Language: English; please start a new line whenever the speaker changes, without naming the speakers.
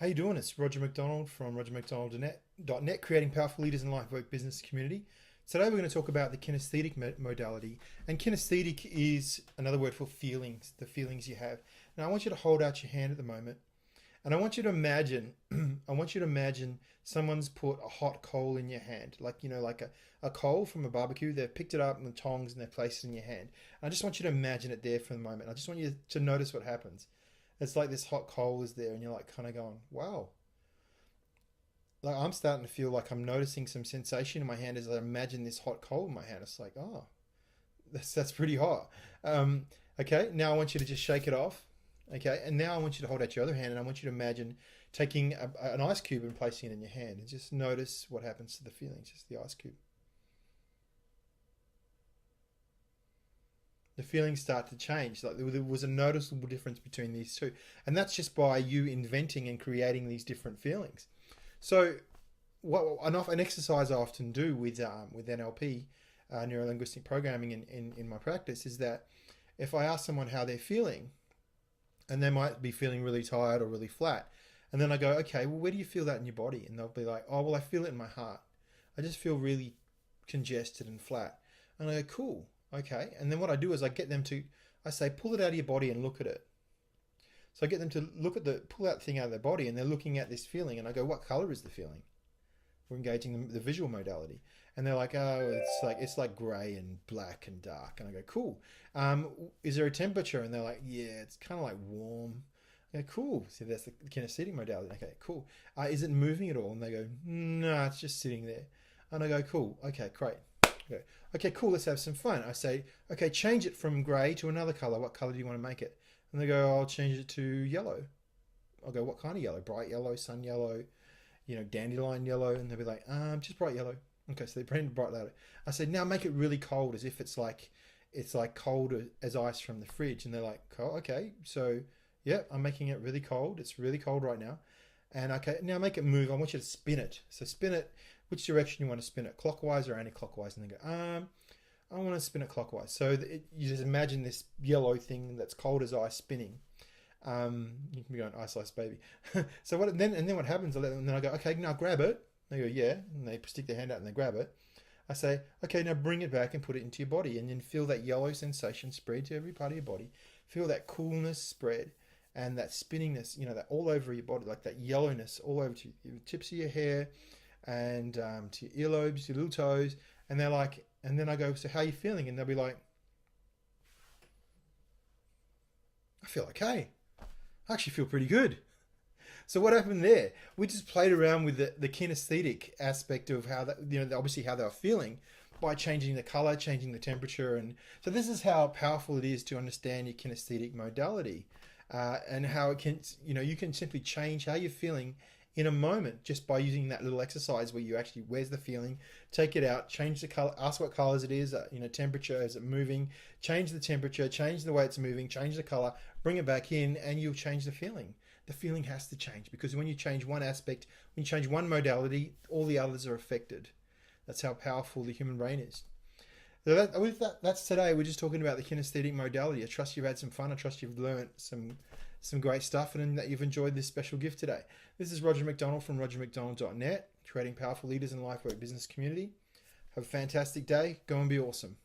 How you doing? It's Roger McDonald from rogermcdonald.net, creating powerful leaders in life, work, business, community. Today we're going to talk about the kinesthetic modality. And kinesthetic is another word for feelings, the feelings you have. Now I want you to hold out your hand at the moment, and I want you to imagine, someone's put a hot coal in your hand, like a coal from a barbecue. They've picked it up in the tongs and they've placed it in your hand. And I just want you to imagine it there for the moment. I just want you to notice what happens. It's like this hot coal is there and you're like kind of going, wow. Like I'm starting to feel like I'm noticing some sensation in my hand as I imagine this hot coal in my hand. It's like, oh, that's pretty hot. Okay, now I want you to just shake it off. Okay, and now I want you to hold out your other hand and I want you to imagine taking an ice cube and placing it in your hand and just notice what happens to the feelings, just the ice cube. The feelings start to change. Like there was a noticeable difference between these two, and that's just by you inventing and creating these different feelings. So, an exercise I often do with NLP, neuro linguistic programming, in my practice is that if I ask someone how they're feeling, and they might be feeling really tired or really flat, and then I go, okay, well, where do you feel that in your body? And they'll be like, oh, well, I feel it in my heart. I just feel really congested and flat. And I go, cool. Okay, and then what I do is I say, pull it out of your body and look at it. So I get them to pull that thing out of their body and they're looking at this feeling and I go, what color is the feeling? We're engaging the visual modality. And they're like, oh, it's like gray and black and dark. And I go, cool. Is there a temperature? And they're like, yeah, it's kind of like warm. I go, cool. So that's the kinesthetic modality. Okay, cool. Is it moving at all? And they go, no, it's just sitting there. And I go, cool. Okay, great. Okay, cool, let's have some fun. I say, okay, change it from grey to another colour. What colour do you want to make it? And they go, I'll change it to yellow. I'll go, what kind of yellow? Bright yellow, sun yellow, dandelion yellow. And they'll be like, just bright yellow. Okay, so they paint bright yellow. I said, now make it really cold, as if it's like cold as ice from the fridge. And they're like, oh, okay, so yeah, I'm making it really cold. It's really cold right now. And okay, now make it move. I want you to spin it. So spin it. Which direction you want to spin it, clockwise or anti-clockwise? And they go, I want to spin it clockwise. So you just imagine this yellow thing that's cold as ice spinning. You can be going, ice, ice, baby. So then what happens? And then I go, okay, now grab it. They go, yeah. And they stick their hand out and they grab it. I say, okay, now bring it back and put it into your body. And then feel that yellow sensation spread to every part of your body. Feel that coolness spread and that spinningness, that all over your body, like that yellowness all over to the tips of your hair, and to your earlobes, your little toes, and they're like, and then I go, so how are you feeling? And they'll be like, I feel okay. I actually feel pretty good. So what happened there? We just played around with the kinesthetic aspect of how that, obviously how they were feeling by changing the color, changing the temperature, and so this is how powerful it is to understand your kinesthetic modality, and how it can, you can simply change how you're feeling in a moment just by using that little exercise where you actually, where's the feeling, take it out, change the color, ask what colors it is, temperature, is it moving, change the temperature, change the way it's moving, change the color, bring it back in, and you'll change the feeling. The feeling has to change because when you change one aspect, when you change one modality, all the others are affected. That's how powerful the human brain is. So that's today. We're just talking about the kinesthetic modality. I trust you've had some fun. I trust you've learned some great stuff and that you've enjoyed this special gift today. This is Roger McDonald from rogermcdonald.net, creating powerful leaders in life, work, business, community. Have a fantastic day. Go and be awesome.